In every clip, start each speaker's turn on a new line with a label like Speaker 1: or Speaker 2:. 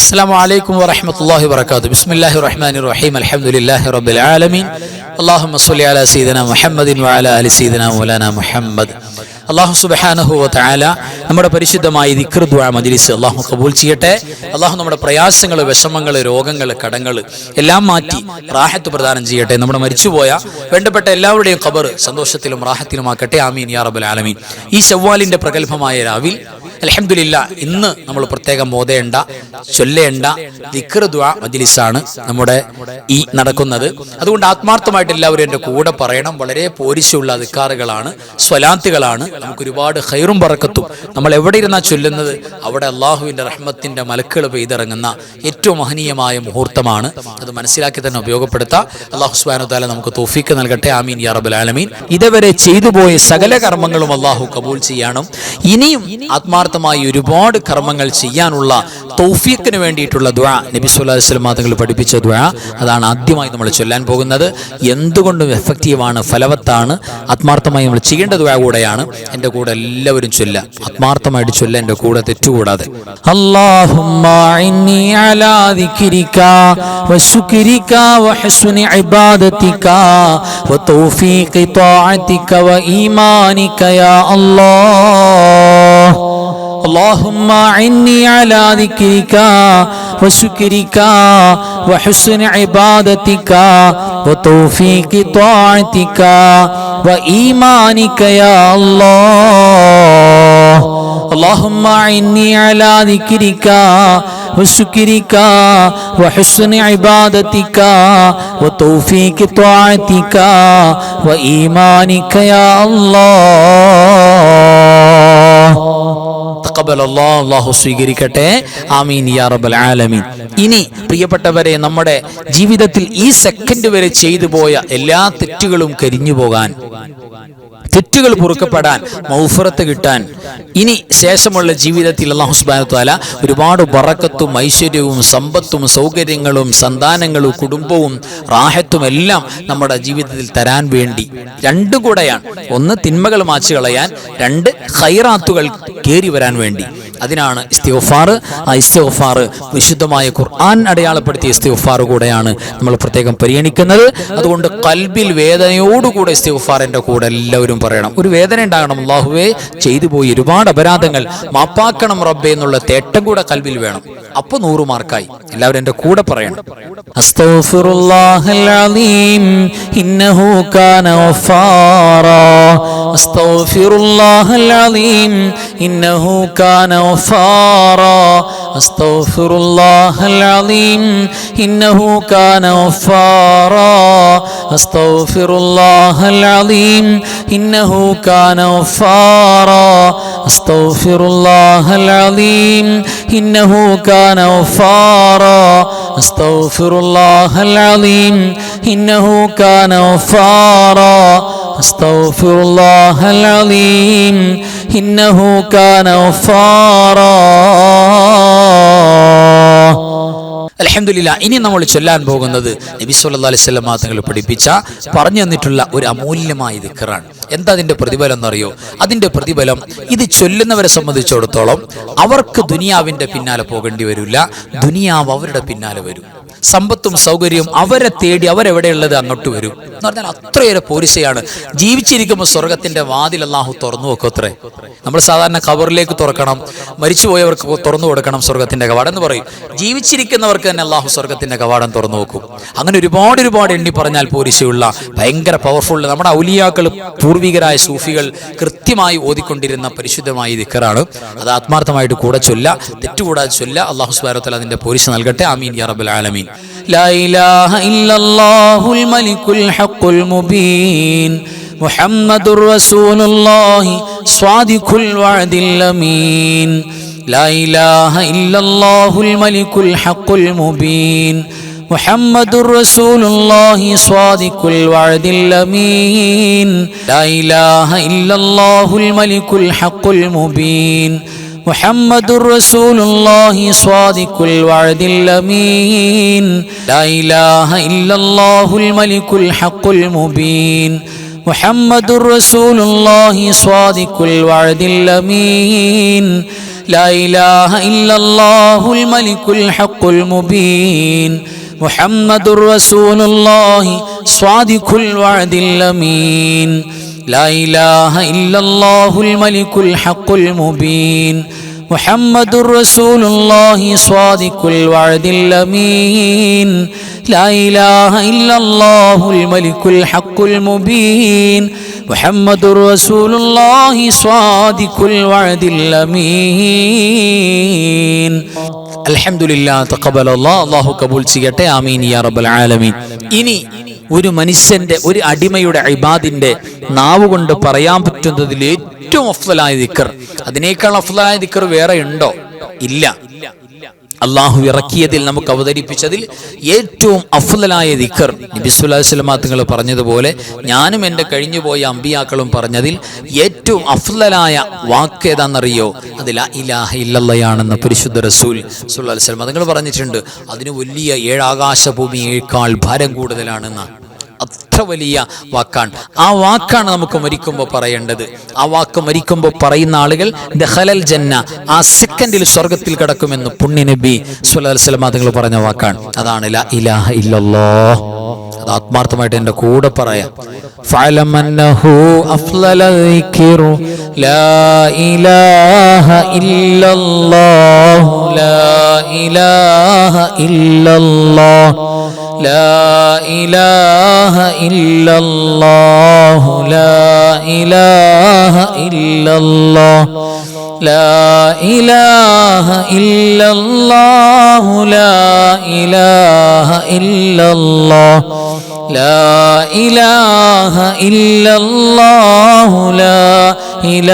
Speaker 1: السلام عليكم ورحمة الله وبركاته. بسم الله الرحمن الرحيم. الحمد لله رب العالمين. اللهم صل على سيدنا محمد وعلى آل سيدنا مولانا محمد. അള്ളാഹു സുബ്ഹാനഹു വ തആല നമ്മുടെ പരിശുദ്ധമായ ദിക്ർ ദുആ മജ്ലിസ് അള്ളാഹു കബൂൽ ചെയ്യട്ടെ. അള്ളാഹു നമ്മുടെ പ്രയാസങ്ങൾ, വിഷമങ്ങൾ, രോഗങ്ങൾ, കടങ്ങൾ എല്ലാം മാറ്റി റാഹത്ത് പ്രദാനം ചെയ്യട്ടെ. നമ്മുടെ മരിച്ചുപോയ വേണ്ടപ്പെട്ട എല്ലാവരുടെയും ഖബർ സന്തോഷത്തിലും റാഹത്തിലുമാക്കട്ടെ. ആമീൻ യാ റബ്ബൽ ആലമീൻ. ഈ ശവ്വാലിന്റെ പ്രഗൽഭമായ രാവിൽ അൽഹംദുലില്ലാഹ് ഇന്ന് നമ്മൾ പ്രത്യേകം ഓതേണ്ട, ചൊല്ലേണ്ട ദിക്ർ ദുആ മജ്ലിസാണ് നമ്മുടെ ഈ നടക്കുന്നത്. അതുകൊണ്ട് ആത്മാർത്ഥമായിട്ട് എല്ലാവരും എൻ്റെ കൂടെ പറയണം. വളരെ പോരിശുള്ള ദിക്കാറുകളാണ്, സ്വലാത്തുകളാണ്. നമുക്ക് ഒരുപാട് ഖൈറും ബറക്കത്തും നമ്മൾ എവിടെ ഇരുന്നാ ചൊല്ലുന്നത് അവിടെ അള്ളാഹുവിന്റെ റഹ്മത്തിന്റെ മലക്കുകൾ പെയ്തിറങ്ങുന്ന ഏറ്റവും മഹനീയമായ മുഹൂർത്തമാണ്. അത് മനസ്സിലാക്കി തന്നെ ഉപയോഗപ്പെടുത്താം. അള്ളാഹു സുബ്ഹാനഹു വ തആല നമുക്ക് തൗഫീഖ് നൽകട്ടെ. ആമീൻ യാ റബ്ബൽ ആലമീൻ. ഇതുവരെ ചെയ്തു പോയ സകല കർമ്മങ്ങളും അള്ളാഹു കബൂൽ ചെയ്യണം. ഇനിയും ആത്മാർത്ഥമായി ഒരുപാട് കർമ്മങ്ങൾ ചെയ്യാനുള്ള തൗഫീഖിന് വേണ്ടിയിട്ടുള്ള ദുആ നബി സല്ലല്ലാഹു അലൈഹി വസല്ലം തങ്ങൾ പഠിപ്പിച്ച ദുആ, അതാണ് ആദ്യമായി നമ്മൾ ചൊല്ലാൻ പോകുന്നത്. എന്തുകൊണ്ടും എഫക്റ്റീവാണ്, ഫലവത്താണ്. ആത്മാർത്ഥമായി നമ്മൾ ചെയ്യേണ്ട ദുആ കൂടെയാണ്. എൻ്റെ കൂടെ എല്ലാവരും ചൊല്ല, ആത്മാർത്ഥമായിട്ട് ചൊല്ല, എൻ്റെ കൂടെ തെറ്റുകൂടാതെ. അല്ലാഹുമ്മ ഇന്നി അലാ ദിക്രിക വശുക്രിക വഹുസ്നി ഇബാദതിക വതൗഫീഖി ത്വാഅതിക വഈമാനിക യാ അല്ലാഹ്. اللهم إني على ذكرك وشكرك وحسن عبادتك وتوفيق طاعتك وإيمانك يا الله. اللهم إني على ذكرك وشكرك وحسن عبادتك وتوفيق طاعتك وإيمانك يا الله. അല്ലാഹു സ്വീകരിക്കട്ടെ. ആമീൻ യാ റബ്ബൽ ആലമീൻ. ഇനി പ്രിയപ്പെട്ടവരെ, നമ്മുടെ ജീവിതത്തിൽ ഈ സെക്കൻഡ് വരെ ചെയ്തു പോയ എല്ലാ തെറ്റുകളും കരിഞ്ഞു പോകാൻ, തെറ്റുകൾ പൊറുക്കപ്പെടാൻ, മൗഫറത്ത് കിട്ടാൻ, ഇനി ശേഷമുള്ള ജീവിതത്തിൽ അല്ലാഹു സുബ്ഹാനഹു വ തആല ഒരുപാട് ബറക്കത്തും ഐശ്വര്യവും സമ്പത്തും സൗകര്യങ്ങളും സന്താനങ്ങളും കുടുംബവും റാഹത്തും എല്ലാം നമ്മുടെ ജീവിതത്തിൽ തരാൻ വേണ്ടി രണ്ടും കൂടെയാണ്. ഒന്ന് തിന്മകൾ മാച്ചു കളയാൻ, രണ്ട് ഖൈറാത്തുകൾ കേറി വരാൻ വേണ്ടി. അതിനാണ് ഇസ്തിഗ്ഫാർ. ആ ഇസ്തിഗ്ഫാർ വിശുദ്ധമായ ഖുർആൻ അടയാളപ്പെടുത്തിയ ഇസ്തിഗ്ഫാർ കൂടെയാണ് നമ്മൾ പ്രത്യേകം പരിഗണിക്കുന്നത്. അതുകൊണ്ട് ഖൽബിൽ വേദനയോടുകൂടെ ഇസ്തിഗ്ഫാറിന്റെ കൂടെ എല്ലാവരും പറയണം. ഒരു വേദന ഉണ്ടാകണം. അല്ലാഹുവേ, ചെയ്തു പോയി ഒരുപാട് അപരാധങ്ങൾ മാപ്പാക്കണം റബ്ബേ എന്നുള്ള തേട്ടം കൂടെ ഖൽബിൽ വേണം. അപ്പൊ 100 മാർക്കായി. എല്ലാവരും എൻ്റെ കൂടെ പറയണം. അസ്തഗ്ഫിറുല്ലാഹൽ അലീം ഇന്നഹു കാന ഗഫാറാ. അസ്തഗ്ഫിറുല്ലാഹൽ അലീം ഇന്നഹു കാന غفارا. أستغفر الله العظيم إنه كان غفارا. أستغفر الله العظيم إنه كان غفارا. أستغفر الله العظيم إنه كان غفارا. أستغفر الله العظيم إنه كان غفارا. أستغفر الله العظيم إنه كان غفارا. അൽഹംദുലില്ലാഹ്. ഇനി നമ്മൾ ചൊല്ലാൻ പോകുന്നത് നബി സല്ലല്ലാഹു അലൈഹി വസല്ലം തങ്ങൾ പഠിപ്പിച്ച, പറഞ്ഞു തന്നിട്ടുള്ള ഒരു അമൂല്യമായ ദിക്റാണ്. എന്താ അതിന്റെ പ്രതിഫലം എന്നറിയോ? അതിന്റെ പ്രതിഫലം, ഇത് ചൊല്ലുന്നവരെ സംബന്ധിച്ചിടത്തോളം അവർക്ക് ദുനിയാവിന്റെ പിന്നാലെ പോകേണ്ടി വരില്ല, ദുനിയാവ് അവരുടെ പിന്നാലെ വരും. സമ്പത്തും സൗകര്യവും അവരെ തേടി അവരെവിടെയുള്ളത് അങ്ങോട്ട് വരും എന്ന് പറഞ്ഞാൽ അത്രയേറെ പോരിശയാണ്. ജീവിച്ചിരിക്കുമ്പോൾ സ്വർഗത്തിന്റെ വാതിൽ അല്ലാഹു തുറന്നു വെക്കത്രേ. നമ്മൾ സാധാരണ ഖബറിലേക്ക് തുറക്കണം, മരിച്ചുപോയവർക്ക് തുറന്നു കൊടുക്കണം സ്വർഗത്തിന്റെ കവാടം എന്ന് പറയും. ജീവിച്ചിരിക്കുന്നവർക്ക് തന്നെ അല്ലാഹു സ്വർഗത്തിന്റെ കവാടം തുറന്നു വെക്കും. അങ്ങനെ ഒരുപാട് എണ്ണി പറഞ്ഞാൽ പോരിശയുള്ള ഭയങ്കര പവർഫുൾ നമ്മുടെ ഔലിയാക്കൾ, പൂർവികരായ സൂഫികൾ കൃത്യമായി ഓതിക്കൊണ്ടിരുന്ന പരിശുദ്ധമായ ദിക്റാണ്. അത് ആത്മാർത്ഥമായിട്ട് കൂടെ ചൊല്ല, തെറ്റുകൂടാതെ ചൊല്ല. അല്ലാഹു സുബ്ഹാനഹു വ തആല അതിന്റെ പോരിശ നൽകട്ടെ. ആമീൻ യാ റബ്ബൽ ആലമീൻ. لا إله إلا الله الملك الحق المبين محمد رسول الله صادق الوعد الأمين. لا إله إلا الله الملك الحق المبين محمد رسول الله صادق الوعد الأمين. لا إله إلا الله الملك الحق المبين محمد رسول الله صادق الوعد الأمين. لا إله إلا الله الملك الحق المبين محمد رسول الله صادق الوعد الأمين. ലാ ഇലാഹ ഇല്ലല്ലാഹുൽ മലിക്കുൽ ഹഖുൽ മുബീൻ മുഹമ്മദുർ റസൂലുള്ളാഹി സ്വാദിഖുൽ വഅദിൽ അമീൻ. ലാ ഇലാഹ ഇല്ലല്ലാഹുൽ മലിക്കുൽ ഹഖുൽ മുബീൻ മുഹമ്മദുർ റസൂലുള്ളാഹി സ്വാദിഖുൽ വഅദിൽ അമീൻ. ലാ ഇലാഹ ഇല്ലല്ലാഹുൽ മലിക്കുൽ ഹഖുൽ മുബീൻ മുഹമ്മദുർ റസൂലുള്ളാഹി സ്വാദിഖുൽ വഅദിൽ അമീൻ. അൽഹംദുലില്ലാഹ് തഖബ്ബലല്ലാഹ്. അല്ലാഹു കബൂൽ ചെയ്യട്ടെ. ആമീൻ യാ റബ്ബൽ ആലമീൻ. ഇനി ഒരു മനുഷ്യന്റെ, ഒരു അടിമയുടെ ഇബാദിന്റെ നാവ് കൊണ്ട് പറയാൻ പറ്റുന്നതിൽ ഏറ്റവും അഫ്ളലായ ദിക്ർ, അതിനേക്കാൾ അഫ്ളലായ ദിക്ർ വേറെ ഉണ്ടോ? ഇല്ല. അള്ളാഹു ഇറക്കിയതിൽ നമുക്ക് അവതരിപ്പിച്ചതിൽ ഏറ്റവും അഫ്ളലായ ദിക്ർ നബി സല്ലല്ലാഹു അലൈഹി വസല്ലം തങ്ങൾ പറഞ്ഞതുപോലെ ഞാനും എൻ്റെ കഴിഞ്ഞുപോയ അമ്പിയാക്കളും പറഞ്ഞതിൽ ഏറ്റവും അഫ്ളലായ വാക്ക് ഏതാണെന്നറിയോ? അത് ലാ ഇലാഹ ഇല്ലല്ലാഹയാണെന്ന് പരിശുദ്ധ റസൂൽ സല്ലല്ലാഹു അലൈഹി വസല്ലം തങ്ങൾ പറഞ്ഞിട്ടുണ്ട്. അതിന് വലിയ 7 ആകാശഭൂമിയേക്കാൾ ഭാരം കൂടുതലാണെന്ന്. അത്ര വലിയ വാക്കാണ്. ആ വാക്കാണ് നമുക്ക് മരിക്കുമ്പോൾ പറയേണ്ടത്. ആ വാക്ക് മരിക്കുമ്പോൾ പറയുന്ന ആളുകൾ ദഖലൽ ജന്ന, ആ സെക്കൻഡിൽ സ്വർഗത്തിൽ കിടക്കുമെന്ന് പുണ്യ നബി സല്ലല്ലാഹു അലൈഹി വസല്ലം തങ്ങൾ പറഞ്ഞ വാക്കാണ്. അതാണ് ലാ ഇലാഹ ഇല്ലല്ലാഹ്. അത് ആത്മാർത്ഥമായിട്ട് എൻ്റെ കൂടെ പറയാം. ഫഅലം അന്നഹു അഫ്ളല ദിക്റു ലാ ഇലാഹ ഇല്ലല്ലാഹ് ലാ ഇലാഹ ഇല്ലല്ലാഹ് لا إله إلا الله لا إله إلا الله لا إله إلا الله لا إله إلا الله لا إله إلا الله لا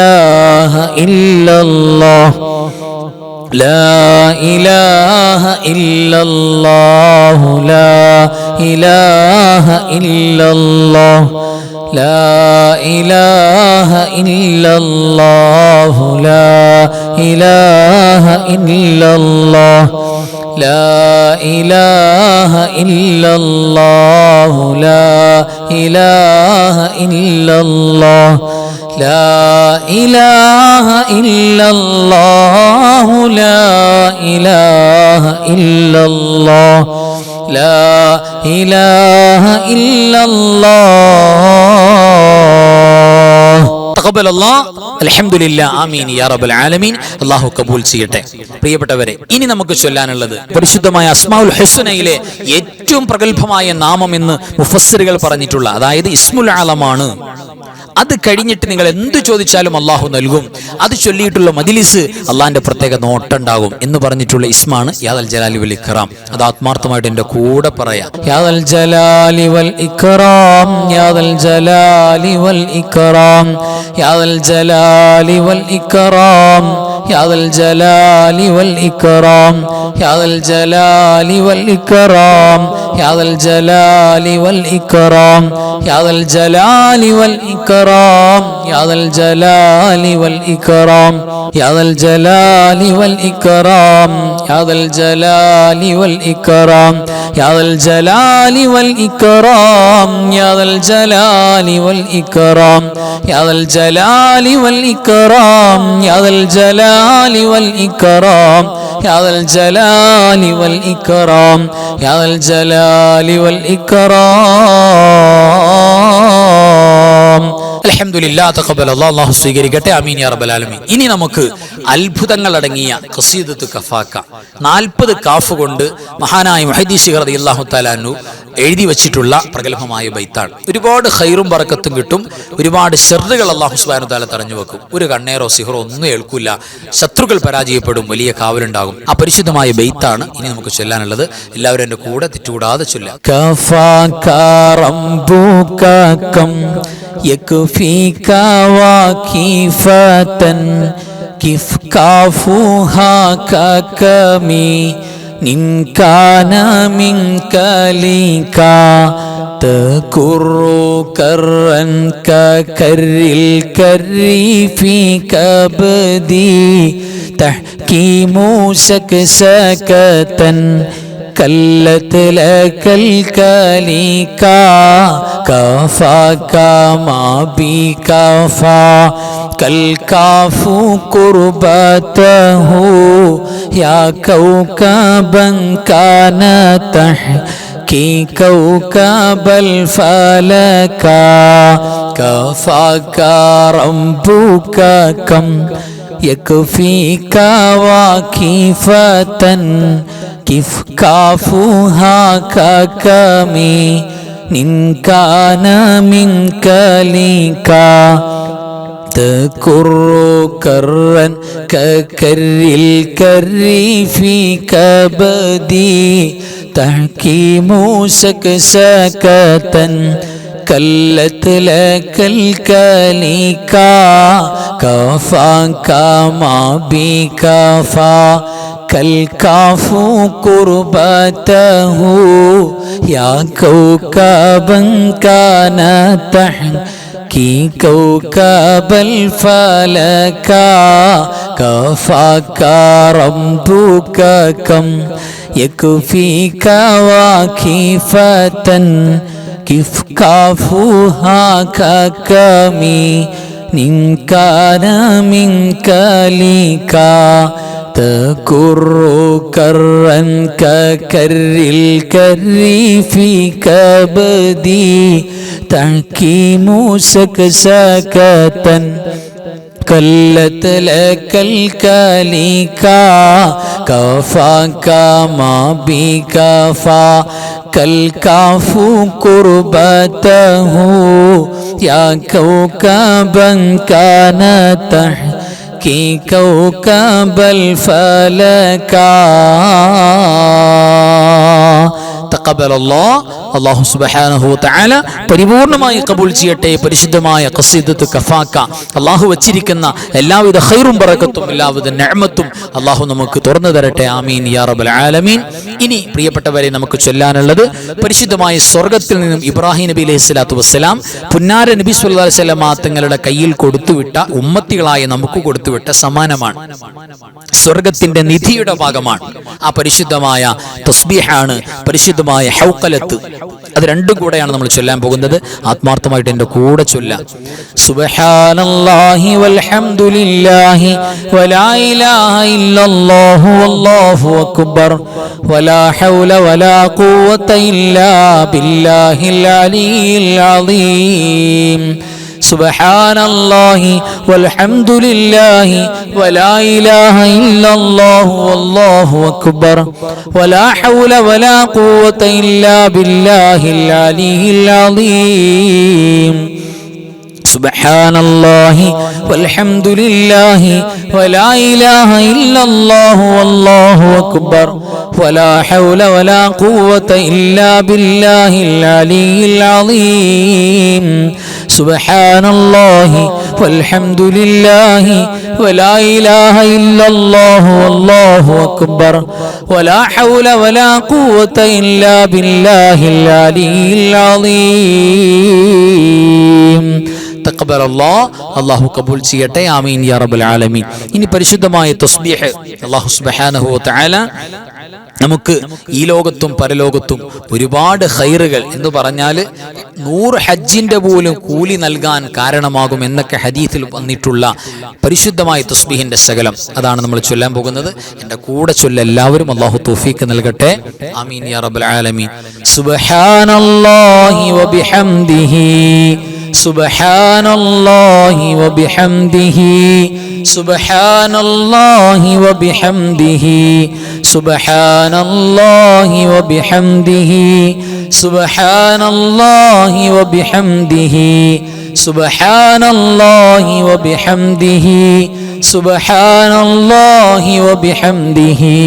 Speaker 1: إله إلا الله لا إله إلا الله لا إله إلا الله لا إله إلا الله لا إله إلا الله لا إله إلا الله لا إله إلا الله لا إله إلا الله لا إله إلا الله لا إله إلا الله തഖബ്ബലല്ലാഹ്. അൽഹംദുലില്ലാഹ്. ആമീൻ യാ റബ്ബൽ ആലമീൻ. അല്ലാഹു കബൂൽ ചെയ്യട്ടെ. പ്രിയപ്പെട്ടവരെ, ഇനി നമുക്ക് ചൊല്ലാനുള്ളത് പരിശുദ്ധമായ അസ്മാഉൽ ഹുസ്നയിലെ ഏറ്റവും പ്രഗൽഭമായ നാമം എന്ന് മുഫസ്സിറുകൾ പറഞ്ഞിട്ടുള്ള, അതായത് ഇസ്മുൽ ആലമാണ്. അത് കഴിഞ്ഞിട്ട് നിങ്ങൾ എന്ത് ചോദിച്ചാലും അള്ളാഹു നൽകും. അത് ചൊല്ലിയിട്ടുള്ള മജ്ലിസ് അള്ളാഹിന്റെ പ്രത്യേക നോട്ടുണ്ടാകും എന്ന് പറഞ്ഞിട്ടുള്ള ഇസ്മാണ് യാദൽ ജലാലി വൽ ഇക്റാം. അത് ആത്മാർത്ഥമായിട്ട് എൻ്റെ കൂടെ പറയാം. യാദൽ ജലാലി വൽ ഇക്റാം യാദൽ ജലാലി വൽ ഇക്റാം യാദൽ ജലാലി വൽ ഇക്റാം യാദൽ ജലാലി വൽ ഇക്റാം യാദൽ ജലാലി വൽ ഇക്റാം യാദൽ ജലാലി വൽ ഇക്റാം യാദൽ ജലാലി വൽ ഇക്റാം യാദൽ ജലാലി വൽ ഇക്റാം യാദൽ ജലാലി വൽ ഇക്റാം യാദൽ ജലാലി വൽ ഇക്റാം യാദൽ ജലാലി വൽ ഇക്റാം യാദൽ ജലാലി വൽ ഇക്റാം യാദൽ ജലാലി വൽ ഇക്റാം യാദൽ ജലാലി വൽ ഇക്റാം യാദൽ ജലാലി വൽ ഇക്റാം യാദൽ ജലാലി വൽ ഇക്റാം. അൽഹംദുലില്ലാഹ് തഖബ്ബലല്ലാഹ്. അല്ലാഹു സ്വീകരിക്കട്ടെ. ആമീൻ യാ റബ്ബൽ ആലമീൻ. ഇനി നമുക്ക് അത്ഭുതങ്ങൾ അടങ്ങിയ ഖസീദത്തു കഫാക്ക 40 കാഫ് കൊണ്ട് മഹാനായ മുഹദ്ദിസ് റളിയല്ലാഹു തആല അൻഹു എഴുതി വെച്ചിട്ടുള്ള പ്രഗൽഭമായ ബൈത്താണ്. ഒരുപാട് ഖൈറും ബറക്കത്തും കിട്ടും. ഒരുപാട് ശർറുകൾ അല്ലാഹു സുബ്ഹാനഹു തആല തടഞ്ഞു വെക്കും. ഒരു കണ്ണേറോ സിഹറോ ഒന്നും ഏൽക്കില്ല. ശത്രുക്കൾ പരാജയപ്പെടും. വലിയ കാവലുണ്ടാകും. ആ പരിശുദ്ധമായ ബൈത്താണ് ഇനി നമുക്ക് ചൊല്ലാനുള്ളത്. എല്ലാവരും എൻ്റെ കൂടെ തെറ്റുകൂടാതെ ചൊല്ലാം. കഫാക റബ്ബുക കം യക്ഫീക വഖീഫതൻ കിഫ് കാഫുഹാ കകമി നിൻകാന മിൻകലിക തകുറു കറൻ കകരിൽ കരി ഫീ കബദി തഹ്കീമു സകസകതൻ كلت لك الكليكا كفاك ما بكفا كالكاف قربته يا كوكبا كان تحكي كوكب الفلكا كفاك ربك كم يكفيك واكفة كيف كافها ككمي إن كان منك ليكا تكر كرا ككر الكر في كبدي تحكيم سكسكة كلت لك الكليكا كفاك ما بكفا كالكاف قربته يا كوكبا كان تحكي كوكب الفلكا كفاك ربك كم يكفيك واكفة كيف كافها ككمي إن كان منك ليكا تكر كرا ككر الكر في كبدي تحكيم سكسكة كلت لك الكليكا كفاك ما بكفا كالكاف قربته يا كوكبا كان تحكي كوكب الفلكا അല്ലാഹു സുബ്ഹാനഹു വ തആല പരിപൂർണമായി കബൂൽ ചെയ്യട്ടെ. പരിശുദ്ധമായ ഖസീദത്ത് കഫാക്ക അല്ലാഹു വച്ചിരിക്കുന്ന എല്ലാവിധ ഖൈറും ബറക്കത്തും എല്ലാവിധ നിഅമത്തും അല്ലാഹു നമുക്ക് തുറന്നു തരട്ടെ. ആമീൻ യാ റബ്ബൽ ആലമീൻ. ഇനി പ്രിയപ്പെട്ടവരെ നമുക്ക് ചൊല്ലാനുള്ളത് പരിശുദ്ധമായ സ്വർഗ്ഗത്തിൽ നിന്നും ഇബ്രാഹിം നബി അലൈഹി സ്വലാത്തു വസ്സലാം പുന്നാര നബി സല്ലല്ലാഹു അലൈഹി വസല്ലം തങ്ങളുടെ കയ്യിൽ കൊടുത്തുവിട്ട ഉമ്മത്തികളായ നമുക്ക് കൊടുത്തുവിട്ട സമ്മാനമാണ്. സ്വർഗ്ഗത്തിന്റെ നിധിയുടെ ഭാഗമാണ്. ആ പരിശുദ്ധമായ തസ്ബീഹാണ് പരിശുദ്ധമായ ഹൗഖലത്ത്. അത് രണ്ടും കൂടെയാണ് നമ്മൾ ചൊല്ലാൻ പോകുന്നത്. ആത്മാർത്ഥമായിട്ട് എൻ്റെ കൂടെ ചൊല്ലാം. സുബ്ഹാനല്ലാഹി വൽഹംദുലില്ലാഹി വലാ ഇലാഹ ഇല്ലല്ലാഹു വല്ലാഹു അക്ബർ വലാ ഹൗല വലാ ഖുവത ഇല്ലാ ബില്ലാഹിൽ അലിയിൽ അളീം. സുബ്ഹാനല്ലാഹി വൽഹംദുലില്ലാഹി വലാ ഇലാഹ ഇല്ലല്ലാഹു വല്ലാഹു അക്ബർ വലാ ഹൗല വലാ ഖുവത ഇല്ലാ ബില്ലാഹിൽ അലിയിൽ അളീം. സുബ്ഹാനല്ലാഹി വൽഹംദുലില്ലാഹി വലാ ഇലാഹ ഇല്ലല്ലാഹു വല്ലാഹു അക്ബർ വലാ ഹൗല വലാ ഖുവത ഇല്ലാ ബില്ലാഹിൽ അലിയിൽ അളീം. സുബ്ഹാനല്ലാഹി വൽഹംദുലില്ലാഹി വലാ ഇലാഹ ഇല്ലല്ലാഹു വല്ലാഹു അക്ബർ വലാ ഹൗല വലാ ഖുവത ഇല്ലാ ബില്ലാഹിൽ അലിയിൽ അളീം. അല്ലാഹു കബൂൽ ചെയ്യട്ടെ. ആമീൻ യാ റബ്ബൽ ആലമീൻ. ഇനി പരിശുദ്ധമായ തസ്ബീഹ് അല്ലാഹു സുബ്ഹാനഹു വ തആല നമുക്ക് ഈ ലോകത്തും പരലോകത്തും ഒരുപാട് ഖൈറുകൾ എന്ന് പറഞ്ഞാൽ 100 ഹജ്ജിന്റെ പോലും കൂലി നൽകാൻ കാരണമാകും എന്നൊക്കെ ഹദീസിൽ വന്നിട്ടുള്ള പരിശുദ്ധമായ തസ്ബീഹിന്റെ ശകലം അതാണ് നമ്മൾ ചൊല്ലാൻ പോകുന്നത്. എൻ്റെ കൂടെ ചൊല്ല എല്ലാവരും. അല്ലാഹു തൗഫീഖ് നൽകട്ടെ. ആമീൻ യാ റബ്ബൽ ആലമീൻ. സുബ്ഹാനല്ലാഹി വബിഹംദിഹി സുബ്ഹാനല്ലാഹി വബിഹംദിഹി സുബ്ഹാനല്ലാഹി വബിഹംദിഹി സുബ്ഹാനല്ലാഹി വബിഹംദിഹി സുബ്ഹാനല്ലാഹി വബിഹംദിഹി സുബ്ഹാനല്ലാഹി വബിഹംദിഹി സുബ്ഹാനല്ലാഹി വബിഹംദിഹി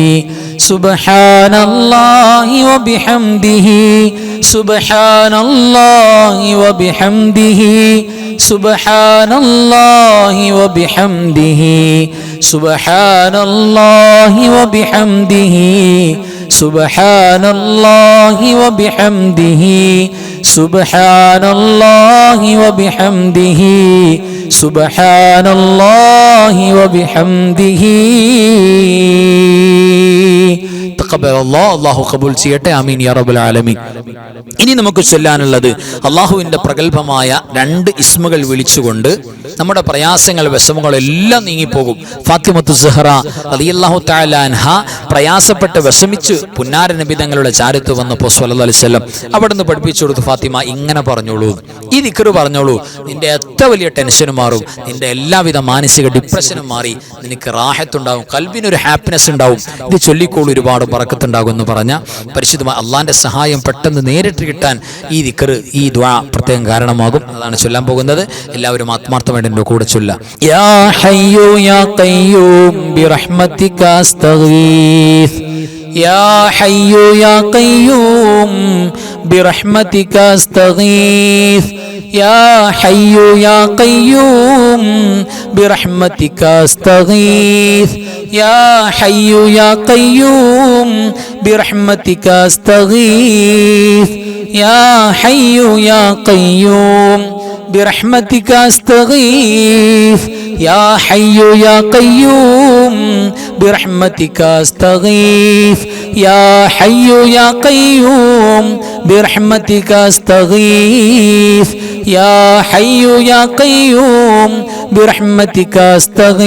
Speaker 1: സുബ്ഹാനല്ലാഹി വബിഹംദിഹി സുബ്ഹാനല്ലാഹി വബിഹംദിഹി സുബ്ഹാനല്ലാഹി വബിഹംദിഹി സുബ്ഹാനല്ലാഹി വബിഹംദിഹി സുബ്ഹാനല്ലാഹി വബിഹംദിഹി സുബ്ഹാനല്ലാഹി വബിഹംദിഹി സുബ്ഹാനല്ലാഹി വബിഹംദിഹി. തഖബ്ബലല്ലാഹ്, അല്ലാഹു ഖബൂൽ ചെയ്യട്ടെ. ആമീൻ യാ റബ്ബൽ ആലമീൻ. ഇനി നമുക്ക് ചൊല്ലാനുള്ളത് അള്ളാഹുവിന്റെ പ്രഗൽഭമായ 2 ഇസ്മുകൾ വിളിച്ചുകൊണ്ട് നമ്മുടെ പ്രയാസങ്ങൾ വിഷമങ്ങൾ എല്ലാം നീങ്ങിപ്പോകും. ഫാത്തിമത്തു സുഹറ റളിയല്ലാഹു തആല അൻഹ പ്രയാസപ്പെട്ട് വിഷമിച്ച് പുന്നാര നബി തങ്ങളുടെ ചാരത്ത് വന്നപ്പോൾ സ്വല്ലല്ലാഹു അലൈഹി വസല്ലം അവിടുന്ന് പഠിപ്പിച്ചു കൊടുത്തു, ഫാത്തിമ ഇങ്ങനെ പറഞ്ഞോളൂ, ഈ ദിക്ർ പറഞ്ഞോളൂ, നിന്റെ എത്ര വലിയ ടെൻഷനും മാറും, നിന്റെ എല്ലാവിധ മാനസിക ഡിപ്രഷനും മാറി, നിനക്ക് റാഹത്തുണ്ടാവും, കൽബിനൊരു ഹാപ്പിനെസ് ഉണ്ടാവും, ഇത് ചൊല്ലിക്കോളൂ, ഒരുപാട് ബറക്കത്തുണ്ടാകും എന്ന് പറഞ്ഞ പരിശുദ്ധമായ അള്ളാന്റെ സഹായം പെട്ടെന്ന് നേരിട്ട് കിട്ടാൻ ഈ ദിക്ർ, ഈ ദുആ പ്രത്യേകം കാരണമാകും. അതാണ് ചൊല്ലാൻ പോകുന്നത്. എല്ലാവരും ആത്മാർത്ഥമായിട്ട് എൻ്റെ കൂടെ ചൊല്ലാം. യാ ഹയ്യു യാ ഖയ്യൂം ബിറഹ്മതിക അസ്തഗീസ്, യാ ഹയ്യു യാ ഖയ്യൂം ബിറഹ്മതിക അസ്തഗീസ്, യാ ഹയ്യു യാ ഖയ്യൂം ബിറഹ്മതിക അസ്തഗീസ്, യാ ഹയ്യു യാ ഖയ്യൂം ബിറഹ്മതിക അസ്തഗീസ്, യാ ഹയ്യു യാ ഖയ്യൂം ബിറഹ്മതിക അസ്തഗീസ്, യാ ഹയ്യു യാ ഖയ്യൂം ബിറഹ്മതിക അസ്തഗീസ്, യാ ഹയ്യു യാ ഖയ്യൂം ബിറഹ്മതിക അസ്തഗീസ്, യാ ഹയ്യു യാ ഖയ്യൂം ബിറഹ്മതിക അസ്തഗീസ്.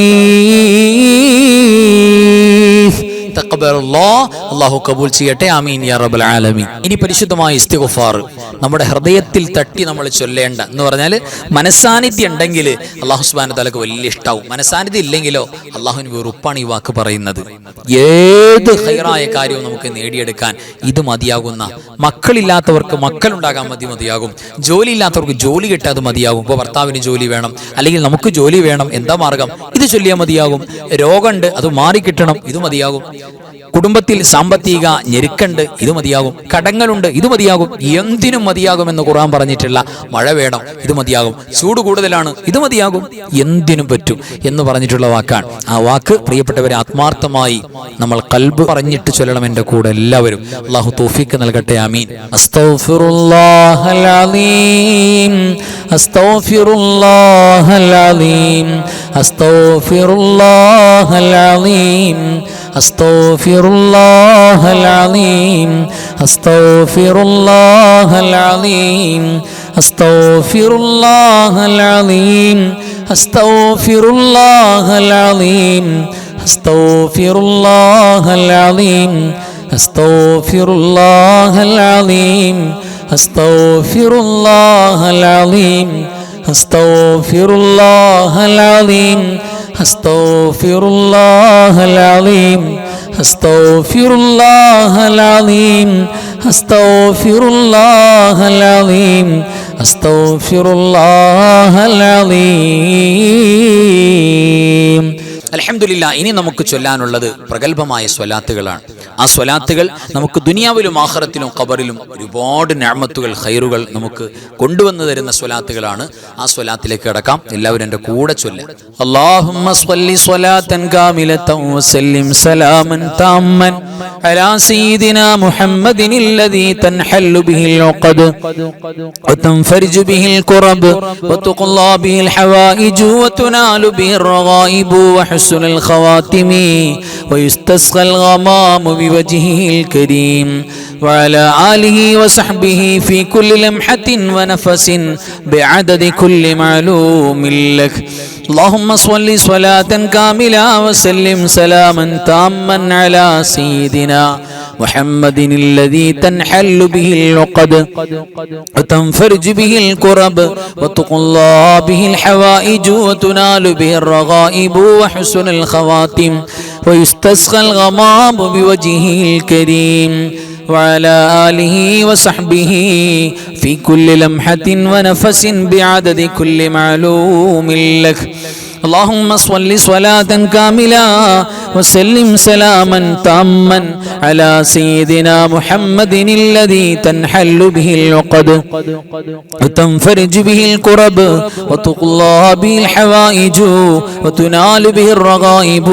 Speaker 1: തഖബ്ബലല്ലാഹ്, അല്ലാഹു കബൂൽ ചെയ്യട്ടെ. ആമീൻ യാ റബ്ബൽ ആലമീൻ. ഇനി പരിശുദ്ധമായ ഇസ്തിഗ്ഫാർ നമ്മുടെ ഹൃദയത്തിൽ തട്ടി നമ്മൾ ചൊല്ലേണ്ട എന്ന് പറഞ്ഞാൽ മനസാന്നിധ്യം ഉണ്ടെങ്കിൽ അല്ലാഹു സുബ്ഹാനഹു തആലക്ക് വലിയ ഇഷ്ടാവും. മനസാന്നിധ്യം ഇല്ലെങ്കിലോ അല്ലാഹുവിന് വെറുപ്പാണ് ഈ വാക്ക് പറയുന്നത്. ഏത് ഖൈറായ കാര്യവും നമുക്ക് നേടിയെടുക്കാൻ ഇത് മതിയാകുന്ന, മക്കളില്ലാത്തവർക്ക് മക്കളുണ്ടാകാൻ മതിയാകും, ജോലി ഇല്ലാത്തവർക്ക് ജോലി കിട്ടാതെ മതിയാകും. ഇപ്പോൾ ഭർത്താവിന് ജോലി വേണം, അല്ലെങ്കിൽ നമുക്ക് ജോലി വേണം, എന്താ മാർഗം? ഇത് ചൊല്ലിയാൽ മതിയാകും. രോഗമുണ്ട്, അത് മാറിക്കിട്ടണം, ഇത് മതിയാകും. കുടുംബത്തിൽ സാമ്പത്തിക ഞെരുക്കുണ്ട്, ഇത് മതിയാകും. കടങ്ങളുണ്ട്, ഇത് മതിയാകും. എന്തിനും മതിയാകുമെന്ന് ഖുർആൻ പറഞ്ഞിട്ടുള്ള മഴ വേണം, ഇത് മതിയാകും. ചൂട് കൂടുതലാണ്, ഇത് മതിയാകും. എന്തിനും പറ്റും എന്ന് പറഞ്ഞിട്ടുള്ള വാക്കാണ്. ആ വാക്ക് പ്രിയപ്പെട്ടവരെ ആത്മാർത്ഥമായി നമ്മൾ ഖൽബ് പറഞ്ഞിട്ട് ചൊല്ലണം. എൻ്റെ കൂടെ എല്ലാവരും അല്ലാഹു തൗഫീഖ് നൽകട്ടെ. ആമീൻ. അസ്തഗ്ഫിറുല്ലാഹൽ അലീം, അസ്തഗ്ഫിറുല്ലാഹൽ അലീം, അസ്തഗ്ഫിറുല്ലാഹൽ അലീം, അസ്തഗ്ഫിറുല്ലാഹൽ അലീം, അസ്തഗ്ഫിറുല്ലാഹൽ അലീം, അസ്തഗ്ഫിറുല്ലാഹൽ അലീം, അസ്തഗ്ഫിറുല്ലാഹൽ അലീം, അസ്തഗ്ഫിറുല്ലാഹൽ അലീം, അസ്തഗ്ഫിറുല്ലാഹൽ അലീം, അസ്തഗ്ഫിറുല്ലാഹൽ അലീം, അസ്തഗ്ഫിറുല്ലാഹൽ അലീം, അസ്തഗ്ഫിറുല്ലാഹൽ അലീം, അസ്തഗ്ഫിറുല്ലാഹൽ അലീം, അസ്തഗ്ഫിറുല്ലാഹൽ അലീം, അസ്തഗ്ഫിറുല്ലാഹൽ അലീം. അൽഹംദുലില്ലാ. ഇനി നമുക്ക് ചൊല്ലാനുള്ളത് പ്രഗൽഭമായ സ്വലാത്തുകളാണ്. ആ സ്വലാത്തുകൾ നമുക്ക് ദുനിയാവിലും ആഖിറത്തിലും ഖബറിലും ഒരുപാട് നിഅമത്തുകൾ ഖൈറുകൾ നമുക്ക് കൊണ്ടുവന്നു തരുന്ന സ്വലാത്തുകളാണ്. ആ സ്വലാത്തിലേക്ക് കടക്കാം. എല്ലാവരും എൻ്റെ കൂടെ ചൊല്ലുക. അല്ലാഹുമ്മ സ്വല്ലി സ്വലാത്തൻ കാമിലതൻ വസല്ലിം സലാമൻ താമ്മൻ അലാ സയ്യിദിനാ മുഹമ്മദിനില്ലദീ തൻഹല്ലു ബിഹിൽ ഉഖദ് വതൻഫരിജു ബിഹിൽ ഖുറബ് വതുഖ്ലാ ബിഹിൽ ഹവായിജു വതുനാലു ബിഹിർ റഗായിബു وحسن الخواتم ويستسقى الغمام بوجهه الكريم وعلى آله وصحبه في كل لمحة ونفس بعدد كل معلوم لك. اللهم صل صلاة كاملة وسلم سلاما تاما على سيدنا محمد الذي تنحل به العقد وتنفرج به الكرب وتقضى به الحوائج وتنال به الرغائب وحسن الخواتم ويستسقى الغمام بوجهه الكريم وعلى آله وصحبه في كل لمحة ونفس بعدد كل معلوم لك. اللهم صل صلاة كاملة وسلم سلاما تاما على سيدنا محمد الذي تنحل به العقد وتنفرج به الكرب وتقضى به الحوائج وتنال به الرغائب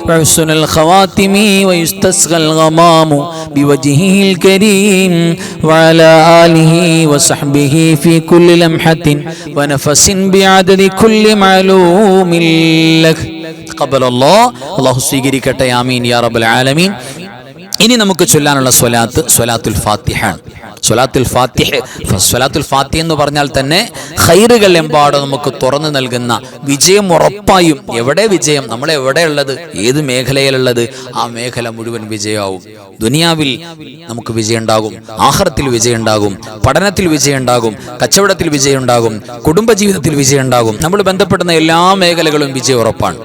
Speaker 1: وحسن الخواتم ويستسقى الغمام بوجهه الكريم وعلى آله وصحبه في كل لمحة ونفس بعدد كل معلوم لك. تقبل الله. الله സ്വീകരിക്കട്ടെ. ആമീൻ യാ റബ്ബൽ ആലമീൻ. ഇനി നമുക്ക് ചൊല്ലാനുള്ള സ്വലാത്തുൽ ഫാത്തിഹ. സ്വലാത്തുൽ ഫാത്തിഹ എന്ന് പറഞ്ഞാൽ തന്നെ ഖൈറുകൾ എമ്പാടും നമുക്ക് തുറന്നു നൽകുന്ന വിജയം ഉറപ്പായും. എവിടെ വിജയം? നമ്മളെവിടെയുള്ളത്, ഏത് മേഖലയിലുള്ളത്, ആ മേഖല മുഴുവൻ വിജയമാവും. ദുനിയാവിൽ നമുക്ക് വിജയം ഉണ്ടാകും, ആഖിറത്തിൽ വിജയം ഉണ്ടാകും, പഠനത്തിൽ വിജയം ഉണ്ടാകും, കച്ചവടത്തിൽ വിജയം ഉണ്ടാകും, കുടുംബജീവിതത്തിൽ വിജയം ഉണ്ടാകും. നമ്മൾ ബന്ധപ്പെടുന്ന എല്ലാ മേഖലകളും വിജയം ഉറപ്പാണ്.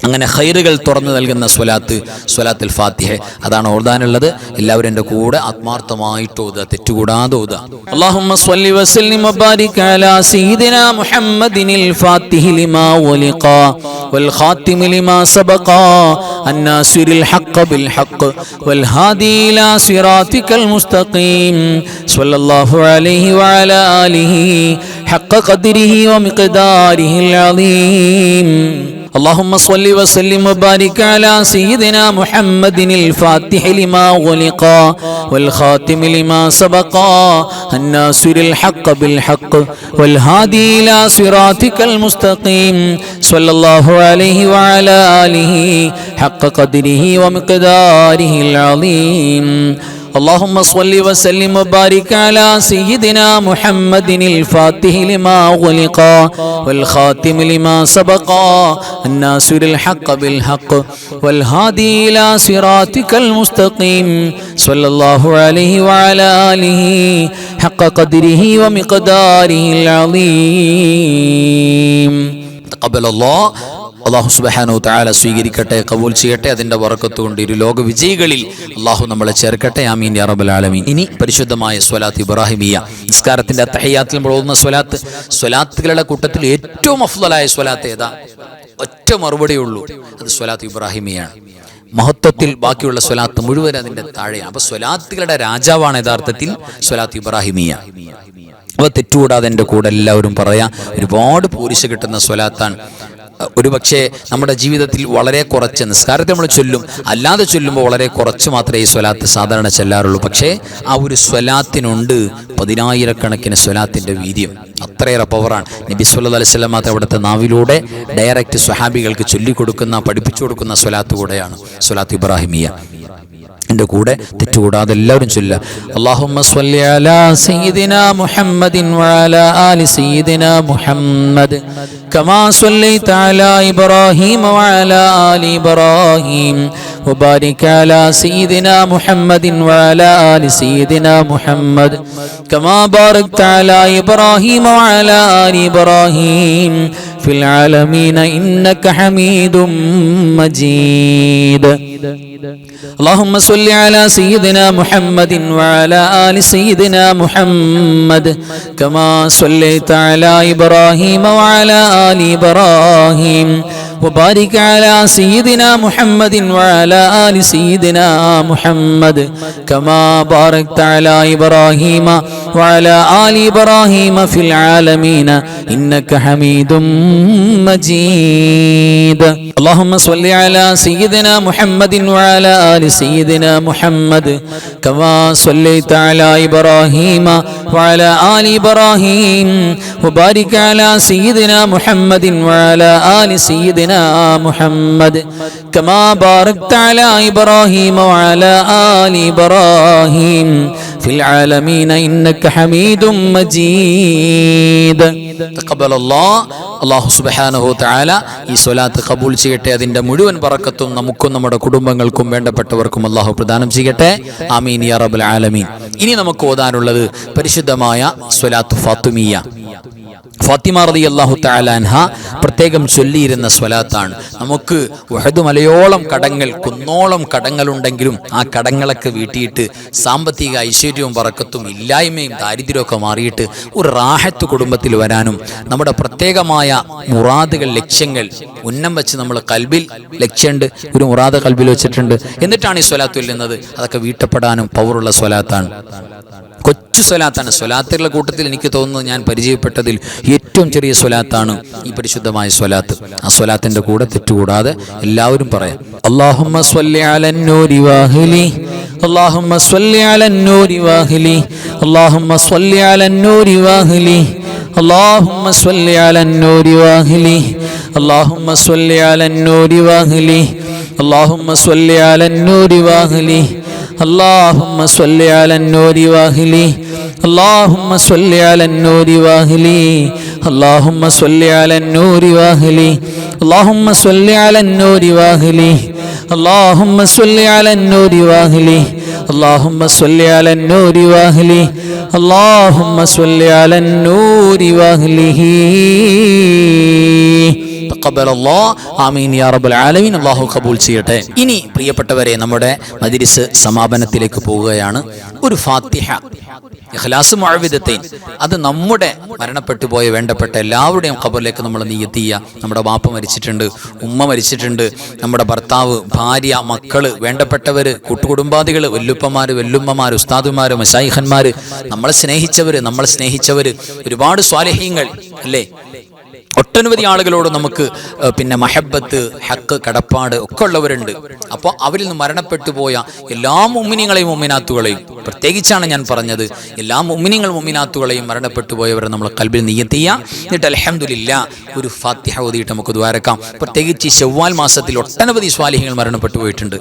Speaker 1: അങ്ങനെ ഖൈറുകൾ തുറന്നു നൽകുന്ന സ്വലാത്തുൽ ഫാത്തിഹ, അതാണ് ഓതാനുള്ളത്. എല്ലാവരും എൻ്റെ കൂടെ ആത്മാർത്ഥമായിട്ട് ഓതുക, തെറ്റുകൂടാതെ ഓതുക. അല്ലാഹുമ്മ സ്വല്ലി വസല്ലിം വബാരിക് അലാ സയ്യിദിനാ മുഹമ്മദിനിൽ ഫാത്തിഹി ലിമാ വലിഖ വൽ ഖാതിമി ലിമാ സബഖ അന്നാസിറിൽ ഹഖ് ബിൽ ഹഖ് വൽ ഹാദി ഇലാ സിറാതികൽ മുസ്തഖീം സ്വല്ലല്ലാഹു അലൈഹി വഅലാ ആലിഹി ഹഖ് ഖദ്രിഹി വമിഖ്ദാരിഹിൽ അളീം. اللهم صل وسلم وبارك على سيدنا محمد الفاتح لما غلق والخاتم لما سبق الناصر الحق بالحق والهادي إلى صراطك المستقيم صلى الله عليه وعلى آله حق قدره ومقداره العظيم. اللهم صل وسلم وبارك على سيدنا محمد الفاتح لما غلق والخاتم لما سبق الناصر الحق بالحق والهادي إلى صراطك المستقيم صلى الله عليه وعلى آله حق قدره ومقداره العظيم. تقبل الله. അല്ലാഹു സുബ്ഹാനഹു തആല സ്വീകരിക്കട്ടെ, കബൂൽ ചെയ്യട്ടെ. അതിന്റെ ബറക്കത്ത് കൊണ്ട് ഇരു ലോക വിജയികളിൽ അല്ലാഹു നമ്മളെ ചേർക്കട്ടെ. ആമീൻ യാ റബ്ബൽ ആലമീൻ. ഇനി പരിശുദ്ധമായ സ്വലാത്ത് ഇബ്രാഹിമിയ, നിസ്കാരത്തിന്റെ തഹയ്യാത്തിൽ നമ്മൾ ഓതുന്ന സ്വലാത്തുകളുടെ കൂട്ടത്തിൽ ഏറ്റവും അഫ്ളലായ സ്വലാത്ത് ഏതാ? ഒറ്റ മറുപടിയുള്ളൂ, അത് സ്വലാത്ത് ഇബ്രാഹിമിയാണ്. മഹത്വത്തിൽ ബാക്കിയുള്ള സ്വലാത്ത് മുഴുവൻ അതിന്റെ താഴെയാണ്. അപ്പൊ സ്വലാത്തുകളുടെ രാജാവാണ് യഥാർത്ഥത്തിൽ സ്വലാത്ത് ഇബ്രാഹിമിയ. അപ്പൊ തെറ്റുകൂടാതെ എൻ്റെ കൂടെ എല്ലാവരും പറയാം. ഒരുപാട് പോരിശ കിട്ടുന്ന സ്വലാത്താണ്. ഒരു പക്ഷേ നമ്മുടെ ജീവിതത്തിൽ വളരെ കുറച്ച്, നിസ്കാരത്തെ നമ്മൾ ചൊല്ലും, അല്ലാതെ ചൊല്ലുമ്പോൾ വളരെ കുറച്ച് മാത്രമേ ഈ സ്വലാത്ത് സാധാരണ ചെല്ലാറുള്ളൂ. പക്ഷേ ആ ഒരു സ്വലാത്തിനുണ്ട് 10,000 സ്വലാത്തിൻ്റെ വീര്യം. അത്രയേറെ പവറാണ്. നബി സല്ലല്ലാഹു അലൈഹി വസല്ലം അവിടുത്തെ നാവിലൂടെ ഡയറക്റ്റ് സ്വഹാബികൾക്ക് ചൊല്ലിക്കൊടുക്കുന്ന, പഠിപ്പിച്ചു കൊടുക്കുന്ന സ്വലാത്ത് കൂടെയാണ് സ്വലാത്ത് ഇബ്രാഹിമിയ. എൻ്റെ കൂടെ തെറ്റുകൂടാതെ എല്ലാവരും ചൊല്ലുക. അല്ലാഹുമ്മ സ്വല്ലി അലാ സയ്യിദിനാ മുഹമ്മദിൻ വഅലാ ആലി സയ്യിദിനാ മുഹമ്മദ് കമാ സ്വല്ലൈത അലാ ഇബ്രാഹീം വഅലാ ആലി ഇബ്രാഹീം وبارك على سيدنا محمد وعلى آل سيدنا محمد كما باركت على إبراهيم وعلى آل إبراهيم في العالمين إنك حميد مجيد. اللهم صل على سيدنا محمد وعلى آل سيدنا محمد كما صليت على إبراهيم وعلى آل إبراهيم وبارك على سيدنا محمد وعلى آل سيدنا محمد كما باركت على إبراهيم وعلى آل إبراهيم في العالمين إنك حميد مجيد. اللهم صل على سيدنا محمد وعلى آل سيدنا محمد كما صليت على إبراهيم وعلى آل إبراهيم وبارك على سيدنا محمد وعلى آل سيدنا محمد كما باركت على إبراهيم وعلى آل إبراهيم في العالمين إنك حميد مجيد. تقبل الله. അല്ലാഹു സുബ്ഹാനഹു തആല ഈ സ്വലാത്ത് ഖബൂൽ ചെയ്യട്ടെ. അതിന്റെ മുഴുവൻ ബറക്കത്തും നമുക്കും നമ്മുടെ കുടുംബങ്ങൾക്കും വേണ്ടപ്പെട്ടവർക്കും അല്ലാഹു പ്രദാനം ചെയ്യട്ടെ. ആമീൻ യാ റബ്ബൽ ആലമീൻ. ഇനി നമുക്ക് ഓതാനുള്ളത് പരിശുദ്ധമായ സ്വലാത്ത് ഫാത്തിമിയ. ഫാത്തിമ റളിയല്ലാഹു തആല അൻഹ പ്രത്യേകം ചൊല്ലിയിരുന്ന സ്വലാത്താണ്. നമുക്ക് ഉഹദ് മലയോളം കടങ്ങൾ, കുന്നോളം കടങ്ങളുണ്ടെങ്കിലും ആ കടങ്ങളൊക്കെ വീട്ടിയിട്ട് സാമ്പത്തിക ഐശ്വര്യവും ബറക്കത്തും ഇല്ലായ്മയും ദാരിദ്ര്യമൊക്കെ മാറിയിട്ട് ഒരു റാഹത്ത് കുടുംബത്തിൽ വരാനും നമ്മുടെ പ്രത്യേകമായ മുറാദുകൾ, ലക്ഷ്യങ്ങൾ ഉന്നം വെച്ച് നമ്മൾ കൽബിൽ ലക്ഷ്യമുണ്ട്, ഒരു മുറാദ് കൽബിൽ വെച്ചിട്ടുണ്ട്, എന്നിട്ടാണ് ഈ സ്വലാത്ത് ചൊല്ലുന്നത്. അതൊക്കെ വീട്ടപ്പെടാനും പവറുള്ള സ്വലാത്താണ്. കൊച്ചു സ്വലാത്താണ്. സ്വലാത്തുകളുടെ കൂട്ടത്തിൽ എനിക്ക് തോന്നുന്നത് ഞാൻ പരിചയപ്പെട്ടതിൽ ഏറ്റവും ചെറിയ സ്വലാത്താണ് ഈ പരിശുദ്ധമായ സ്വലാത്ത്. ആ സ്വലാത്തിന്റെ കൂടെ തെറ്റുകൂടാതെ എല്ലാവരും പറയാം. അല്ലാഹുമ്മ സ്വല്ലി അലൻ നൂരി വാഹിലി അല്ലാഹുമ്മ സ്വല്ലി അലൻ നൂരി വാഹിലി അല്ലാഹുമ്മ സ്വല്ലി അലൻ നൂരി വാഹിലി അല്ലാഹുമ്മ സ്വല്ലി അലൻ നൂരി വാഹിലി അല്ലാഹുമ്മ സ്വല്ലി അലൻ നൂരി വാഹിലി അല്ലാഹുമ്മ സ്വല്ലി അലൻ നൂരി വാഹിലി اللهم صل على النور واهله اللهم صل على النور واهله اللهم صل على النور واهله اللهم صل على النور واهله اللهم صل على النور واهله اللهم صل على النور واهله اللهم صل على النور واهله തഖബ്ബലല്ലാഹ് ആമീൻ യാ റബ്ബൽ ആലമീൻ. അല്ലാഹു കബൂൽ ചെയ്യട്ടെ. ഇനി പ്രിയപ്പെട്ടവരെ, നമ്മുടെ മജ്‌ലിസ് സമാപനത്തിലേക്ക് പോവുകയാണ്. ഒരു ഫാത്തിഹ ഇഖ്ലാസ് മുഅവ്വിദത്തൈൻ, അത് നമ്മുടെ മരണപ്പെട്ടു പോയ വേണ്ടപ്പെട്ട എല്ലാവരുടെയും ഖബറിലേക്ക് നമ്മൾ നിയ്യത്ത് ചെയ്യുക. നമ്മുടെ ബാപ്പ മരിച്ചിട്ടുണ്ട്, ഉമ്മ മരിച്ചിട്ടുണ്ട്, നമ്മുടെ ഭർത്താവ്, ഭാര്യ, മക്കള്, വേണ്ടപ്പെട്ടവർ, കൂട്ടുകുടുംബാദികൾ, വല്ലുപ്പമാർ, വല്ലുമ്മമാർ, ഉസ്താദുമാർ, മശായിഖന്മാർ, നമ്മളെ സ്നേഹിച്ചവർ, ഒരുപാട് സ്വാലിഹീങ്ങൾ അല്ലേ, ഒട്ടനവധി ആളുകളോട് നമുക്ക് മഹബത്ത്, ഹക്ക്, കടപ്പാട് ഒക്കെ ഉള്ളവരുണ്ട്. അപ്പോൾ അവരിൽ നിന്ന് മരണപ്പെട്ടു പോയ എല്ലാ മുഅ്മിനീങ്ങളെയും മുഅ്മിനാത്തുകളെയും, പ്രത്യേകിച്ചാണ് ഞാൻ പറഞ്ഞത്, എല്ലാ മുഅ്മിനീങ്ങളും മരണപ്പെട്ടു പോയവരെ നമ്മൾ ഖൽബിൽ നിയ്യത്ത് ചെയ്യുക. എന്നിട്ട് അൽഹംദുലില്ലാഹ് ഒരു ഫാത്തിഹ ഓതിയിട്ട് നമുക്ക് ദുആരക്കാം. പ്രത്യേകിച്ച് ഈ ശവ്വാൽ മാസത്തിൽ ഒട്ടനവധി സ്വാലിഹീങ്ങൾ മരണപ്പെട്ടു പോയിട്ടുണ്ട്.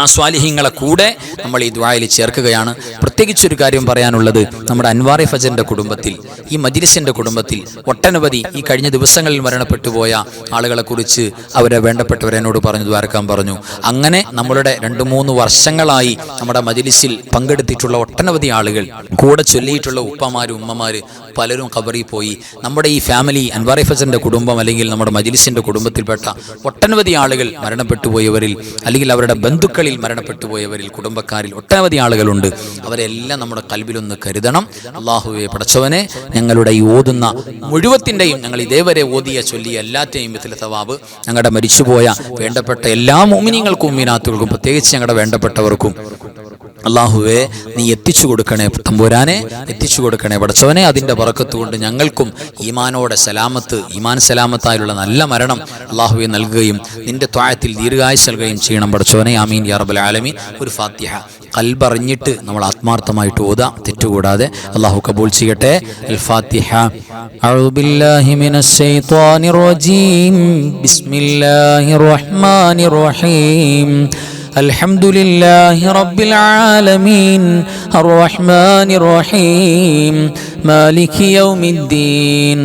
Speaker 1: ആ സ്വാലിഹീങ്ങളെ കൂടെ നമ്മൾ ഈ ദുആയിൽ ചേർക്കുകയാണ്. പ്രത്യേകിച്ചൊരു കാര്യം പറയാനുള്ളത്, നമ്മുടെ അൻവാർ ഫജറിന്റെ കുടുംബത്തിൽ, ഈ മജ്‌ലിസിന്റെ കുടുംബത്തിൽ ഒട്ടനവധി ഈ കഴിഞ്ഞ ദിവസങ്ങളിൽ മരണപ്പെട്ടു പോയ ആളുകളെ കുറിച്ച് അവരെ വേണ്ടപ്പെട്ടവരെ എന്നോട് പറഞ്ഞു ദുആരക്കാൻ പറഞ്ഞു. അങ്ങനെ നമ്മളുടെ 2-3 വർഷങ്ങളായി നമ്മുടെ മജ്‌ലിസിൽ പങ്കെടുത്തിട്ടുള്ള ഒട്ടനവധി ആളുകൾ, കൂടെ ചൊല്ലിയിട്ടുള്ള ഉപ്പമാര്, ഉമ്മമാര് പലരും ഖബറിൽ പോയി. നമ്മുടെ ഈ ഫാമിലി അൻവാർ ഫജറിന്റെ കുടുംബം അല്ലെങ്കിൽ നമ്മുടെ മജ്‌ലിസിന്റെ കുടുംബത്തിൽപ്പെട്ട ഒട്ടനവധി ആളുകൾ മരണപ്പെട്ടു പോയവരിൽ അല്ലെങ്കിൽ അവരുടെ ബന്ധുക്കൾ മരണപ്പെട്ടു പോയവരിൽ, കുടുംബക്കാരിൽ ഒട്ടനവധി ആളുകളുണ്ട്. അവരെല്ലാം നമ്മുടെ ഖൽബിലൊന്ന് കരുതണം. അല്ലാഹുവേ പടച്ചവനെ, ഞങ്ങളുടെ ഈ ഓതുന്ന മുഴുവത്തിൻ്റെയും, ഞങ്ങൾ ഇതേവരെ ഓതിയ ചൊല്ലിയ എല്ലാറ്റിനെയും മിഥില തവാബ് ഞങ്ങളുടെ മരിച്ചുപോയ വേണ്ടപ്പെട്ട എല്ലാ മുഅ്മിനീങ്ങൾക്കും മുഅ്മിനാത്തുകൾക്കും, പ്രത്യേകിച്ച് ഞങ്ങളുടെ വേണ്ടപ്പെട്ടവർക്കും അല്ലാഹുവേ നീ എത്തിച്ചു കൊടുക്കണേ തമ്പുരാനെ, എത്തിച്ചു കൊടുക്കണേ പടച്ചവനെ. അതിൻ്റെ ബറക്കത്ത് കൊണ്ട് ഞങ്ങൾക്കും ഈമാനോടെ ഈമാൻ സലാമത്തായുള്ള നല്ല മരണം അല്ലാഹുവേ നൽകുകയും നിന്റെ ത്വാഅത്തിൽ ദീർഘായുസ്സ് നൽകുകയും ചെയ്യണം പടച്ചവനെ. ആമീൻ യാ റബ്ബൽ ആലമീൻ. ഒരു ഫാത്തിഹ ഖൽബറിഞ്ഞിട്ട് നമ്മൾ ആത്മാർത്ഥമായിട്ട് ഓതാം, തെറ്റുകൂടാതെ. അല്ലാഹു കബൂൽ ചെയ്യട്ടെ. അൽ ഫാത്തിഹ. അഊദു ബില്ലാഹി മിനശ് ശൈത്വാനിർ റജീം. ബിസ്മില്ലാഹിർ റഹ്മാനിർ റഹീം. الحمد لله رب العالمين الرحمن الرحيم مالك يوم الدين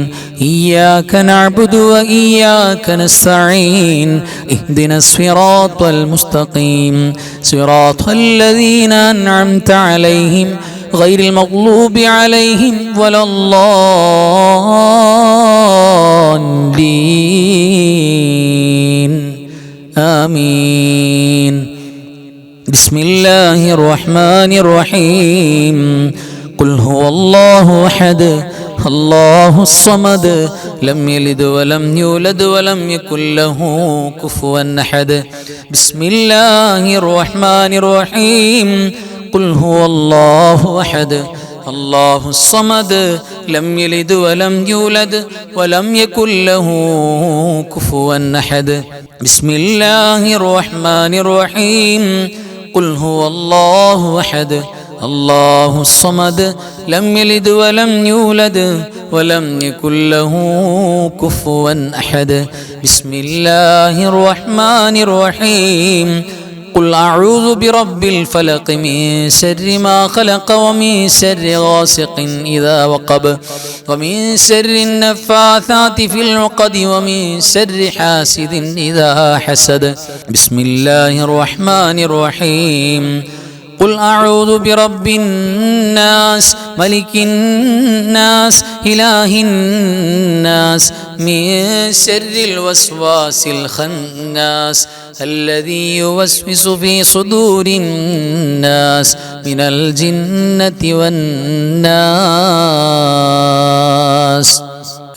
Speaker 1: إياك نعبد وإياك نستعين اهدنا الصراط المستقيم صراط الذين أنعمت عليهم غير المغلوب عليهم ولا الضالين آمين. بسم الله الرحمن الرحيم. قل هو الله أحد الله الصمد لم يلد ولم يولد ولم يكن له كفوا أحد. بسم الله الرحمن الرحيم. قل هو الله أحد الله الصمد لم يلد ولم يولد ولم يكن له كفوا أحد. بسم الله الرحمن الرحيم. قل هو الله أحد الله الصمد لم يلد ولم يولد ولم يكن له كفوا أحد. بسم الله الرحمن الرحيم. قل أعوذ برب الفلق من شر ما خلق ومن شر غاسق إذا وقب ومن شر النفاثات في العقد ومن شر حاسد إذا حسد. بسم الله الرحمن الرحيم. قل أعوذ برب الناس ملك الناس إله الناس من شر الوسواس الخناس الذي يوسوس في صدور الناس من الجنة والناس.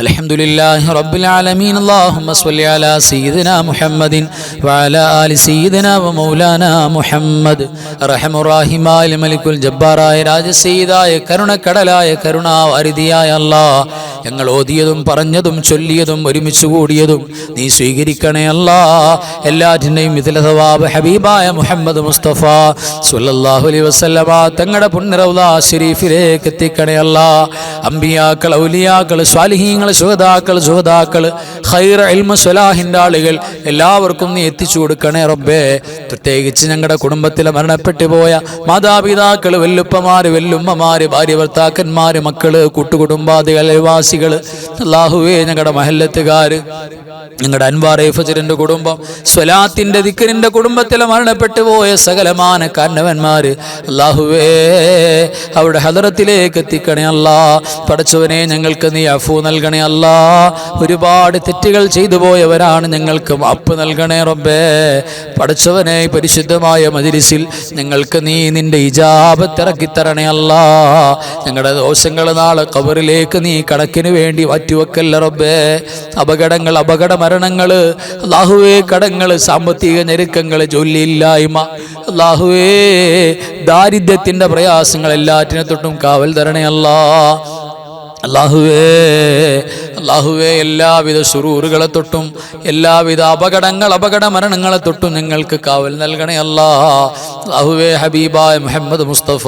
Speaker 1: الحمد لله رب العالمين. اللهم صل على سيدنا محمد وعلى آل سيدنا ومولانا محمد. رحم الراحماയ മലിക്കുൽ ജബ്ബാറായ രാജസീദായ കരുണക്കടലായ കരുണാവാരിധിയായ അല്ലാഹ്, ഞങ്ങൾ ഓതിയതും പറഞ്ഞതും ചൊല്ലിയതും ഒരുമിച്ച് കൂടിയതും നീ സ്വീകരിക്കണേ അല്ലാഹ്. എല്ലാറ്റിൻ്റെയും മിഥില സവാബ് ഹബീബായ മുഹമ്മദ് മുസ്തഫ സ്വല്ലല്ലാഹു അലൈഹി വസല്ലമ തങ്ങളുടെ പുണ്യ റൗള ശരീഫിലേക്ക് എത്തിക്കണേ അല്ലാഹ്. അമ്പിയാക്കൾ, ഔലിയാക്കൾ, സ്വാലിഹീങ്ങൾ, സുഹദാക്കൾ, ഖൈർ, ഇൽമ, സ്വലാഹിൻ്റെ ആളുകൾ എല്ലാവർക്കും നീ എത്തിച്ചു കൊടുക്കണേ റബ്ബേ. പ്രത്യേകിച്ച് ഞങ്ങളുടെ കുടുംബത്തിലെ മരണപ്പെട്ടു പോയ മാതാപിതാക്കൾ, വെല്ലുപ്പമാര്, വെല്ലുമ്മമാര്, ഭാര്യ ഭർത്താക്കന്മാര്, മക്കള്, കൂട്ടുകുടുംബാദികൾ, അയൽവാസികൾ, അല്ലാഹുവേ ഞങ്ങളുടെ മഹല്ലത്തുകാര്, ഞങ്ങളുടെ അൻവാർ ഫജറിന്റെ കുടുംബം, സ്വലാത്തിന്റെ ദിക്റിന്റെ കുടുംബത്തിലെ മരണപ്പെട്ടു പോയ സകലമാന കാരണവന്മാര്, അല്ലാഹുവേ അവിടെ ഹദറത്തിലേക്ക് എത്തിക്കണേ അല്ലാ. പടച്ചവനെ ഞങ്ങൾക്ക് നീ അഫൂ നൽകണേ അല്ലാ. ഒരുപാട് തെറ്റുകൾ ചെയ്തു പോയവരാണ്, ഞങ്ങൾക്ക് മാപ്പ് നൽകണേ റബ്ബേ. പടച്ചവനെ പരിശുദ്ധമായ മജ്‌ലിസിൽ ഞങ്ങൾക്ക് നീ നിന്റെ ഇജാബത്ത് ഇറക്കിത്തരണേ അല്ലാ. ഞങ്ങളുടെ ദോഷങ്ങൾ നാളെ ഖബറിലേക്ക് നീ കണക്കിന് വേണ്ടി മാറ്റിവെക്കല്ല റബ്ബേ. അപകടങ്ങൾ, അപകട മരണങ്ങൾ, അല്ലാഹുവേ കടങ്ങൾ, സാമ്പത്തിക ഞെരുക്കങ്ങൾ, ജോലിയില്ലായ്മ, അല്ലാഹുവേ ദാരിദ്ര്യത്തിന്റെ പ്രയാസങ്ങൾ എല്ലാറ്റിനെ തൊട്ടും കാവൽ തരണേ അല്ലാ. അല്ലാഹുവേ എല്ലാവിധ ശുറൂറുകളെ തൊട്ടും എല്ലാവിധ അപകട മരണങ്ങളെ തൊട്ടും ഞങ്ങൾക്ക് കാവൽ നൽകണേ അല്ലാ. അല്ലാഹുവേ ഹബീബായ മുഹമ്മദ് മുസ്തഫ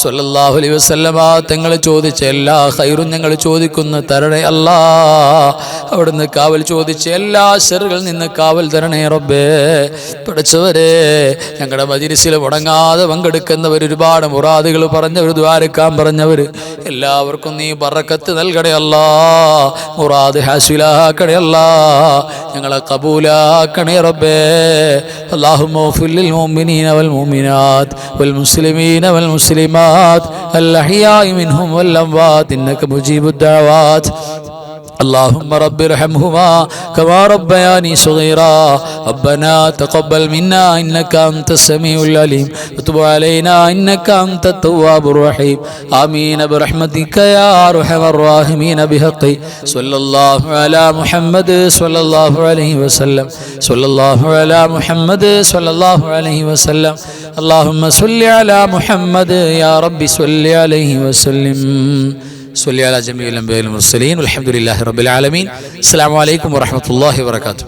Speaker 1: സ്വല്ലല്ലാഹു അലൈഹി വസല്ലമ തങ്ങൾ ചോദിച്ച എല്ലാ ഖൈറും ഞങ്ങൾ ചോദിക്കുന്ന തരണേ അല്ലാ. അവിടുന്ന് കാവൽ ചോദിച്ച എല്ലാ ശറുകളിൽ നിന്ന് കാവൽ തരണേ റബ്ബേ. പഠിച്ചവരെ ഞങ്ങളുടെ മജ്‌ലിസിൽ മുടങ്ങാതെ പങ്കെടുക്കുന്നവർ, ഒരുപാട് മുറാദുകൾ പറഞ്ഞവർ, ദ്വാരക്കാൻ പറഞ്ഞവർ, എല്ലാവർക്കും നീ ബറക്കത്ത് നൽകണേ അല്ലാ. മുറാദ് ഹാസിലാക്കണേ അല്ലാ. ഞങ്ങളെ കബൂലാക്കണേ റബ്ബേ. അല്ലാഹുമ്മ ഗ്ഫിർ ലിൽ മുഅ്മിനീന വൽ മുഅ്മിനാത്ത് വൽ മുസ്ലിമീന വൽ മുസ്ലിമാത്ത് അൽ അഹ്യാഇ മിൻഹും വൽ അംവാത്ത് ഇന്നക മുജീബുദ് ദഅവാത്ത്. اللهم رب ارحمهما كما ربياني صغيرا. ربنا تقبل منا إنك أنت السميع العليم وتب علينا إنك أنت التواب الرحيم. آمين برحمتك يا أرحم الراحمين بحق صلى الله على محمد صلى الله عليه وسلم. صلى الله على محمد صلى الله عليه وسلم. اللهم صل على محمد يا رب صل عليه وسلم. صلي على جميع الأنبياء والمرسلين والحمد لله رب العالمين. السلام عليكم ورحمة الله وبركاته.